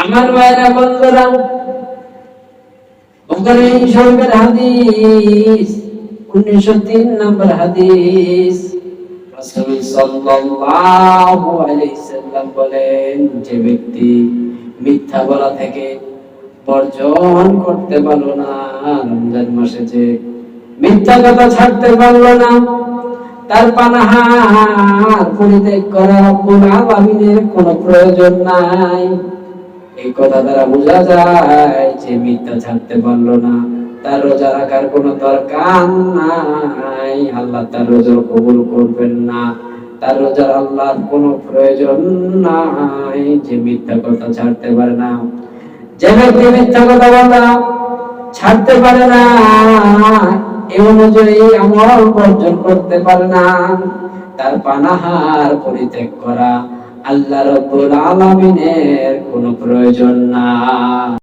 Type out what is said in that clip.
আমার ভাইরা বন্ধুরা, বুখারী শরীফের হাদিস 1903 নম্বর হাদিস, রাসূল সাল্লাল্লাহু আলাইহি সাল্লাম বলেন, যে ব্যক্তি মিথ্যা বলা থেকে বর্জন করতে পারলো না, রমজান মাসে যে মিথ্যা কথা ছাড়তে পারলো না, তার পানাহার পরিত্যাগ করা রব্বুল আলামিনের কোনো প্রয়োজন নাই। এই কথা দ্বারা বোঝা যায় যে মিথ্যা ছাড়তে পারলো না, তার রোজা রাখার কোনো দরকার নাই, আল্লাহ তার রোজা কবুল করবেন না, তার রোজার আল্লাহর কোনো প্রয়োজন নাই। যে মিথ্যা কথা ছাড়তে পারে না, যে ব্যক্তি মিথ্যা কথা বলা ছাড়তে পারে না, এই অনুযায়ী আমল বর্জন করতে পারে না, তার পানাহার পরিত্যাগ করা আল্লাহ রাব্বুল আলামিনের কোনো প্রয়োজন না।